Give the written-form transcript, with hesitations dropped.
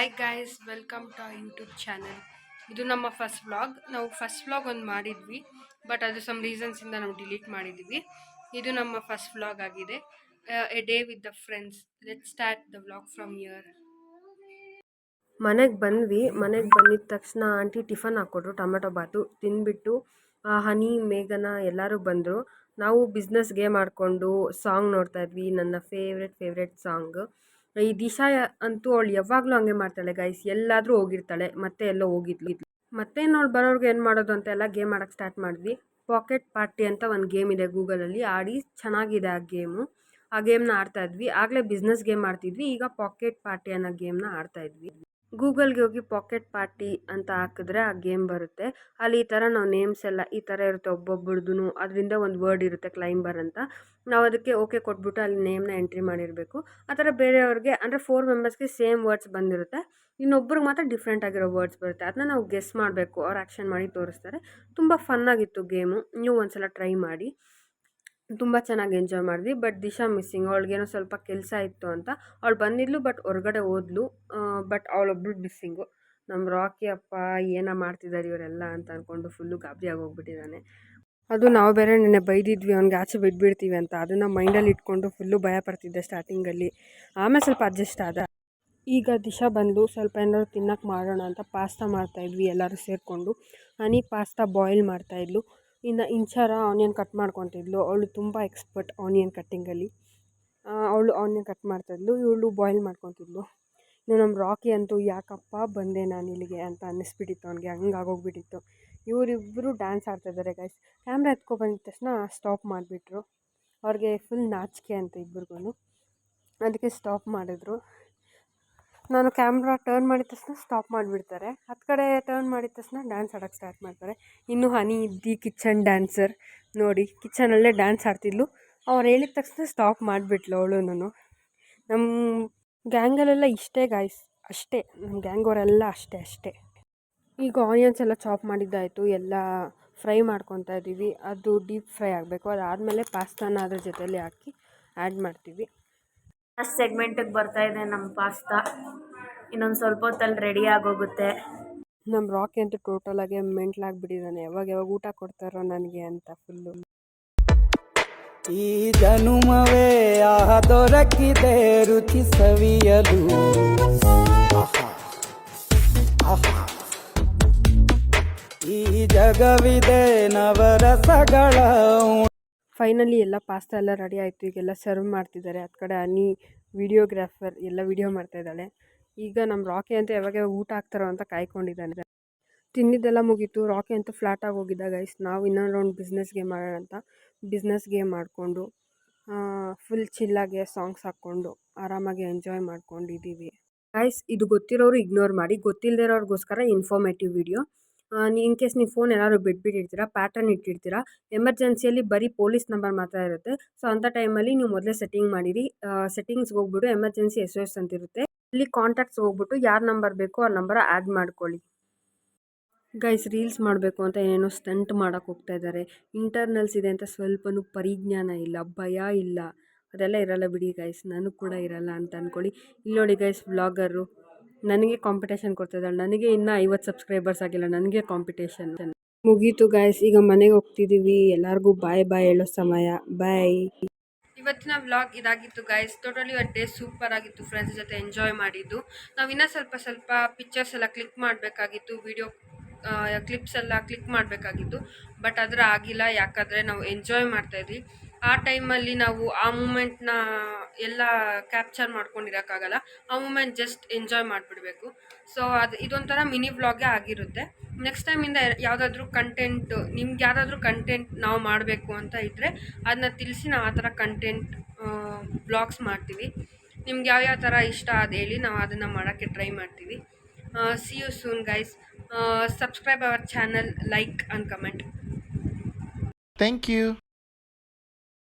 Hi guys, welcome to YouTube channel. ಇದು ನಮ್ಮ first vlog. ನಾವು ಫಸ್ಟ್ ವ್ಲಾಗ್ ಒಂದು ಮಾಡಿದ್ವಿ, ಬಟ್ ಅದು ಸಮ್ ರೀಸನ್ಸಿಂದ ನಾವು ಡಿಲೀಟ್ ಮಾಡಿದ್ವಿ. ಇದು ನಮ್ಮ ಫಸ್ಟ್ ವ್ಲಾಗ್ ಆಗಿದೆ, A day with the friends. Let start the vlog from here. ಮನೆಗೆ ಬಂದಿದ ತಕ್ಷಣ ಆಂಟಿ ಟಿಫನ್ ಹಾಕ್ಕೊಟ್ರು, ಟೊಮೆಟೊ ಬಾತು ತಿಂದ್ಬಿಟ್ಟು ಹನಿ ಮೇಘನ ಎಲ್ಲರೂ ಬಂದರು. ನಾವು ಬಿಸ್ನೆಸ್ ಗೇಮ್ ಆಡಿಕೊಂಡು ಸಾಂಗ್ ನೋಡ್ತಾ ಇದ್ವಿ. ನನ್ನ ಫೇವ್ರೆಟ್ ಸಾಂಗ್ ಈ ದಿಶಾ ಅಂತೂ ಅವಳು ಯಾವಾಗಲೂ ಹಂಗೆ ಮಾಡ್ತಾಳೆ ಗೈಸ್. ಎಲ್ಲಾದರೂ ಹೋಗಿರ್ತಾಳೆ, ಮತ್ತೆ ಎಲ್ಲೋ ಹೋಗಿದ್ಲು. ಮತ್ತೆ ನಾವು ಬರೋರ್ಗೆ ಏನು ಮಾಡೋದು ಅಂತ ಎಲ್ಲ ಗೇಮ್ ಆಡೋಕ್ಕೆ ಸ್ಟಾರ್ಟ್ ಮಾಡಿದ್ವಿ. ಪಾಕೆಟ್ ಪಾರ್ಟಿ ಅಂತ ಒಂದು ಗೇಮ್ ಇದೆ ಗೂಗಲಲ್ಲಿ, ಆಡಿ ಚೆನ್ನಾಗಿದೆ ಆ ಗೇಮು. ಆ ಗೇಮ್ನ ಆಡ್ತಾ ಇದ್ವಿ. ಆಗಲೇ ಬಿಸ್ನೆಸ್ ಗೇಮ್ ಆಡ್ತಿದ್ವಿ, ಈಗ ಪಾಕೆಟ್ ಪಾರ್ಟಿ ಅನ್ನೋ ಗೇಮ್ನ ಆಡ್ತಾ ಇದ್ವಿ. ಗೂಗಲ್ಗೆ ಹೋಗಿ ಪಾಕೆಟ್ ಪಾರ್ಟಿ ಅಂತ ಹಾಕಿದ್ರೆ ಆ ಗೇಮ್ ಬರುತ್ತೆ. ಅಲ್ಲಿ ಈ ಥರ ನಾವು ನೇಮ್ಸ್ ಎಲ್ಲ ಈ ಥರ ಇರುತ್ತೆ, ಒಬ್ಬೊಬ್ಬರದ್ದು ಅದರಿಂದ ಒಂದು ವರ್ಡ್ ಇರುತ್ತೆ ಕ್ಲೈಂಬರ್ ಅಂತ. ನಾವು ಅದಕ್ಕೆ ಓಕೆ ಕೊಟ್ಬಿಟ್ಟು ಅಲ್ಲಿ ನೇಮ್ನ ಎಂಟ್ರಿ ಮಾಡಿರಬೇಕು. ಆ ಥರ ಬೇರೆಯವ್ರಿಗೆ ಅಂದರೆ 4 ಮೆಂಬರ್ಸ್ಗೆ ಸೇಮ್ ವರ್ಡ್ಸ್ ಬಂದಿರುತ್ತೆ, ಇನ್ನೊಬ್ರಿಗೆ ಮಾತ್ರ ಡಿಫ್ರೆಂಟ್ ಆಗಿರೋ ವರ್ಡ್ಸ್ ಬರುತ್ತೆ. ಅದನ್ನ ನಾವು ಗೆಸ್ ಮಾಡಬೇಕು, ಅವ್ರು ಆ್ಯಕ್ಷನ್ ಮಾಡಿ ತೋರಿಸ್ತಾರೆ. ತುಂಬ ಫನ್ನಾಗಿತ್ತು ಗೇಮು, ನೀವು ಒಂದ್ಸಲ ಟ್ರೈ ಮಾಡಿ. ತುಂಬ ಚೆನ್ನಾಗಿ ಎಂಜಾಯ್ ಮಾಡಿದ್ವಿ. ಬಟ್ ದಿಶಾ ಮಿಸ್ಸಿಂಗ್, ಅವಳಿಗೇನೋ ಸ್ವಲ್ಪ ಕೆಲಸ ಇತ್ತು ಅಂತ ಅವಳು ಬಂದಿದ್ಲು, ಬಟ್ ಹೊರಗಡೆ ಹೋದ್ಲು. ಬಟ್ ಅವಳೊಬ್ಳು ಮಿಸ್ಸಿಂಗು. ನಮ್ಮ ರಾಕಿ ಅಪ್ಪ ಏನೋ ಮಾಡ್ತಿದ್ದಾರೆ ಇವರೆಲ್ಲ ಅಂತ ಅಂದ್ಕೊಂಡು ಫುಲ್ಲು ಗಾಬರಿ ಆಗೋಗ್ಬಿಟ್ಟಿದ್ದಾನೆ. ಅದು ನಾವು ಬೇರೆ ನಿನ್ನೆ ಬೈದಿದ್ವಿ ಅವ್ನಿಗೆ ಆಚೆ ಬಿಟ್ಬಿಡ್ತೀವಿ ಅಂತ. ಅದನ್ನು ಮೈಂಡಲ್ಲಿ ಇಟ್ಕೊಂಡು ಫುಲ್ಲು ಭಯ ಪಡ್ತಿದ್ದೆ ಸ್ಟಾರ್ಟಿಂಗಲ್ಲಿ. ಆಮೇಲೆ ಸ್ವಲ್ಪ ಅಡ್ಜಸ್ಟ್ ಆದ. ಈಗ ದಿಶಾ ಬಂದು ಸ್ವಲ್ಪ ಏನಾದ್ರು ತಿನ್ನೋಕ್ಕೆ ಮಾಡೋಣ ಅಂತ ಪಾಸ್ತಾ ಮಾಡ್ತಾಯಿದ್ವಿ ಎಲ್ಲರೂ ಸೇರಿಕೊಂಡು. ಹನಿ ಪಾಸ್ತಾ ಬಾಯ್ಲ್ ಮಾಡ್ತಾಯಿದ್ಲು. ಇನ್ನು ಇಂಚಾರ ಆನಿಯನ್ ಕಟ್ ಮಾಡ್ಕೊತಿದ್ಲು. ಅವಳು ತುಂಬ ಎಕ್ಸ್ಪರ್ಟ್ ಆನಿಯನ್ ಕಟ್ಟಿಂಗಲ್ಲಿ. ಅವಳು ಆನಿಯನ್ ಕಟ್ ಮಾಡ್ತಾಯಿದ್ಲು, ಇವಳು ಬಾಯ್ಲ್ ಮಾಡ್ಕೊತಿದ್ಲು. ಇನ್ನು ನಮ್ಮ ರಾಕಿ ಅಂತೂ ಯಾಕಪ್ಪ ಬಂದೆ ನಾನು ಇಲ್ಲಿಗೆ ಅಂತ ಅನ್ನಿಸ್ಬಿಟ್ಟಿತ್ತು ಅವನಿಗೆ, ಹಂಗೆ ಆಗೋಗ್ಬಿಟ್ಟಿತ್ತು. ಇವರಿಬ್ಬರು ಡ್ಯಾನ್ಸ್ ಆಡ್ತಾಯಿದ್ದಾರೆ ಗೈಸ್. ಕ್ಯಾಮ್ರಾ ಎತ್ಕೊಬಂದಿದ ತಕ್ಷಣ ಸ್ಟಾಪ್ ಮಾಡಿಬಿಟ್ರು. ಅವ್ರಿಗೆ ಫುಲ್ ನಾಚಿಕೆ ಅಂತ ಇಬ್ಬರಿಗೂ, ಅದಕ್ಕೆ ಸ್ಟಾಪ್ ಮಾಡಿದ್ರು. ನಾನು ಕ್ಯಾಮ್ರಾ ಟರ್ನ್ ಮಾಡಿದ ತಕ್ಷಣ ಸ್ಟಾಪ್ ಮಾಡಿಬಿಡ್ತಾರೆ, ಹತ್ತು ಕಡೆ ಟರ್ನ್ ಮಾಡಿದ ತಕ್ಷಣ ಡ್ಯಾನ್ಸ್ ಆಡೋಕ್ಕೆ ಸ್ಟಾರ್ಟ್ ಮಾಡ್ತಾರೆ. ಇನ್ನು ಹನಿ ಇದ್ದಿ ಕಿಚನ್ ಡ್ಯಾನ್ಸರ್ ನೋಡಿ, ಕಿಚನಲ್ಲೇ ಡ್ಯಾನ್ಸ್ ಆಡ್ತಿದ್ಲು. ಅವ್ರು ಹೇಳಿದ ತಕ್ಷಣ ಸ್ಟಾಪ್ ಮಾಡಿಬಿಟ್ಲು ಅವಳು. ನಮ್ಮ ಗ್ಯಾಂಗಲ್ಲೆಲ್ಲ ಇಷ್ಟೇ ಗಾಯ್ಸ್, ಅಷ್ಟೇ ನಮ್ಮ ಗ್ಯಾಂಗ್ ಅವರೆಲ್ಲ ಅಷ್ಟೇ. ಈಗ ಆನಿಯನ್ಸ್ ಎಲ್ಲ ಚಾಪ್ ಮಾಡಿದ್ದಾಯಿತು, ಎಲ್ಲ ಫ್ರೈ ಮಾಡ್ಕೊತಾ ಇದ್ದೀವಿ. ಅದು ಡೀಪ್ ಫ್ರೈ ಆಗಬೇಕು. ಅದಾದಮೇಲೆ ಪಾಸ್ತಾನ ಅದ್ರ ಜೊತೆಯಲ್ಲಿ ಹಾಕಿ ಆ್ಯಡ್ ಮಾಡ್ತೀವಿ. ಫಸ್ಟ್ ಸೆಗ್ಮೆಂಟಿಗೆ ಬರ್ತಾ ಇದೆ ನಮ್ಮ ಪಾಸ್ತಾ. ಇನ್ನೊಂದು ಸ್ವಲ್ಪ ಹೊತ್ತಲ್ಲಿ ರೆಡಿ ಆಗೋಗುತ್ತೆ. ನಮ್ಮ ರಾಕಿ ಅಂತೂ ಟೋಟಲಾಗಿ ಮೆಂಟ್ಲಾಗ್ಬಿಟ್ಟಿದ್ದಾನೆ, ಯಾವಾಗ ಊಟ ಕೊಡ್ತಾರೋ ನನಗೆ ಅಂತ ಫುಲ್ಲು. ಈ ಜನುಮವೇ ದೊರಕಿದೆ ರುಚಿ ಸವಿಯಲು. ಈ ಜಗವಿದೆ ನವರಸಗಳ. ಫೈನಲಿ ಎಲ್ಲ ಪಾಸ್ತಾ ಎಲ್ಲ ರೆಡಿ ಆಯಿತು. ಈಗೆಲ್ಲ ಸರ್ವ್ ಮಾಡ್ತಿದ್ದಾರೆ. ಹತ್ತು ಕಡೆ ಹನಿ ವಿಡಿಯೋಗ್ರಾಫರ್ ಎಲ್ಲ ವಿಡಿಯೋ ಮಾಡ್ತಾಯಿದ್ದಾಳೆ. ಈಗ ನಮ್ಮ ರಾಕಿ ಅಂತ ಯಾವಾಗ ಊಟ ಹಾಕ್ತಾರೋ ಅಂತ ಕಾಯ್ಕೊಂಡಿದ್ದಾನೆ. ತಿಂದಿದ್ದೆಲ್ಲ ಮುಗೀತು. ರಾಕಿ ಅಂತೂ ಫ್ಲಾಟಾಗಿ ಹೋಗಿದ್ದ ಗೈಸ್. ನಾವು ಇನ್ನೊಂದು ರೌಂಡ್ ಬಿಸ್ನೆಸ್ ಗೇಮ್ ಮಾಡೋಣ ಅಂತ ಬಿಸ್ನೆಸ್ ಗೇಮ್ ಮಾಡಿಕೊಂಡು ಫುಲ್ ಚಿಲ್ಲಾಗೆ ಸಾಂಗ್ಸ್ ಹಾಕ್ಕೊಂಡು ಆರಾಮಾಗಿ ಎಂಜಾಯ್ ಮಾಡ್ಕೊಂಡಿದ್ದೀವಿ ಗೈಸ್. ಇದು ಗೊತ್ತಿರೋರು ಇಗ್ನೋರ್ ಮಾಡಿ, ಗೊತ್ತಿಲ್ಲದಿರೋರಿಗೋಸ್ಕರ ಇನ್ಫಾರ್ಮೇಟಿವ್ ವಿಡಿಯೋ. ಇನ್ ಕೇಸ್ ನೀವು ಫೋನ್ ಏನಾದ್ರು ಬಿಟ್ಬಿಟ್ಟಿರ್ತೀರಾ, ಪ್ಯಾಟರ್ನ್ ಇಟ್ಟಿರ್ತೀರಾ, ಎಮರ್ಜೆನ್ಸಿಯಲ್ಲಿ ಬರೀ ಪೊಲೀಸ್ ನಂಬರ್ ಮಾತ್ರ ಇರುತ್ತೆ. ಸೊ ಅಂಥ ಟೈಮಲ್ಲಿ ನೀವು ಮೊದಲೇ ಸೆಟ್ಟಿಂಗ್ ಮಾಡಿರಿ. ಸೆಟ್ಟಿಂಗ್ಸ್ಗೆ ಹೋಗ್ಬಿಟ್ಟು ಎಮರ್ಜೆನ್ಸಿ SOS ಅಂತ ಇರುತ್ತೆ, ಇಲ್ಲಿ ಕಾಂಟ್ಯಾಕ್ಟ್ಸ್ ಹೋಗ್ಬಿಟ್ಟು ಯಾರ ನಂಬರ್ ಬೇಕೋ ಆ ನಂಬರ್ ಆ್ಯಡ್ ಮಾಡ್ಕೊಳ್ಳಿ ಗೈಸ್. ರೀಲ್ಸ್ ಮಾಡಬೇಕು ಅಂತ ಏನೇನೋ ಸ್ಟಂಟ್ ಮಾಡೋಕ್ಕೆ ಹೋಗ್ತಾ ಇದ್ದಾರೆ. ಇಂಟರ್ನಲ್ಸ್ ಇದೆ ಅಂತ ಸ್ವಲ್ಪನೂ ಪರಿಜ್ಞಾನ ಇಲ್ಲ, ಭಯ ಇಲ್ಲ, ಅದೆಲ್ಲ ಇರಲ್ಲ ಬಿಡಿ ಗೈಸ್. ನನಗೆ ಕೂಡ ಇರಲ್ಲ ಅಂತ ಅಂದ್ಕೊಳ್ಳಿ. ಇಲ್ಲಿ ನೋಡಿ ಗೈಸ್, ವ್ಲಾಗರು ನನಗೆ ಕಾಂಪಿಟೇಷನ್ ಕೊಡ್ತಾಯಿದ್ದಾಳೆ. ನನಗೆ ಇನ್ನೂ 50 ಸಬ್ಸ್ಕ್ರೈಬರ್ಸ್ ಆಗಿಲ್ಲ, ನನಗೆ ಕಾಂಪಿಟೇಷನ್. ಮುಗೀತು ಗೈಸ್, ಈಗ ಮನೆಗೆ ಹೋಗ್ತಿದ್ದೀವಿ. ಎಲ್ಲರಿಗೂ ಬಾಯ್ ಹೇಳೋ ಸಮಯ. ಬಾಯ್. ಇವತ್ತಿನ ವ್ಲಾಗ್ ಇದಾಗಿತ್ತು ಗೈಸ್. ಟೋಟಲಿ ಡೇ ಸೂಪರ್ ಆಗಿತ್ತು. ಫ್ರೆಂಡ್ಸ್ ಜೊತೆ ಎಂಜಾಯ್ ಮಾಡಿದ್ದು. ನಾವು ಇನ್ನೂ ಸ್ವಲ್ಪ ಪಿಕ್ಚರ್ಸ್ ಎಲ್ಲ ಕ್ಲಿಕ್ ಮಾಡಬೇಕಾಗಿತ್ತು, ವಿಡಿಯೋ ಕ್ಲಿಪ್ಸ್ ಎಲ್ಲ ಕ್ಲಿಕ್ ಮಾಡಬೇಕಾಗಿತ್ತು. ಬಟ್ ಅದರ ಆಗಿಲ್ಲ, ಯಾಕಂದರೆ ನಾವು ಎಂಜಾಯ್ ಮಾಡ್ತಾಯಿದ್ವಿ. ಆ ಟೈಮಲ್ಲಿ ನಾವು ಆ ಮೂಮೆಂಟ್ನ ಎಲ್ಲ ಕ್ಯಾಪ್ಚರ್ ಮಾಡ್ಕೊಂಡಿರೋಕ್ಕಾಗಲ್ಲ. ಆ ಮೂಮೆಂಟ್ ಜಸ್ಟ್ ಎಂಜಾಯ್ ಮಾಡಿಬಿಡ್ಬೇಕು. ಸೊ ಇದೊಂಥರ ಮಿನಿ ವ್ಲಾಗೇ ಆಗಿರುತ್ತೆ. ನೆಕ್ಸ್ಟ್ ಟೈಮಿಂದ ಯಾವುದಾದ್ರೂ ಕಂಟೆಂಟ್, ನಿಮ್ಗೆ ಯಾವುದಾದ್ರೂ ಕಂಟೆಂಟ್ ನಾವು ಮಾಡಬೇಕು ಅಂತ ಇದ್ದರೆ ಅದನ್ನ ತಿಳಿಸಿ, ನಾವು ಆ ಥರ ಕಂಟೆಂಟ್ ವ್ಲಾಗ್ಸ್ ಮಾಡ್ತೀವಿ. ನಿಮ್ಗೆ ಯಾವ್ಯಾವ ಥರ ಇಷ್ಟ ಅದು ಹೇಳಿ, ನಾವು ಅದನ್ನು ಮಾಡೋಕ್ಕೆ ಟ್ರೈ ಮಾಡ್ತೀವಿ. See you soon guys. Subscribe our channel, like and comment. Thank you.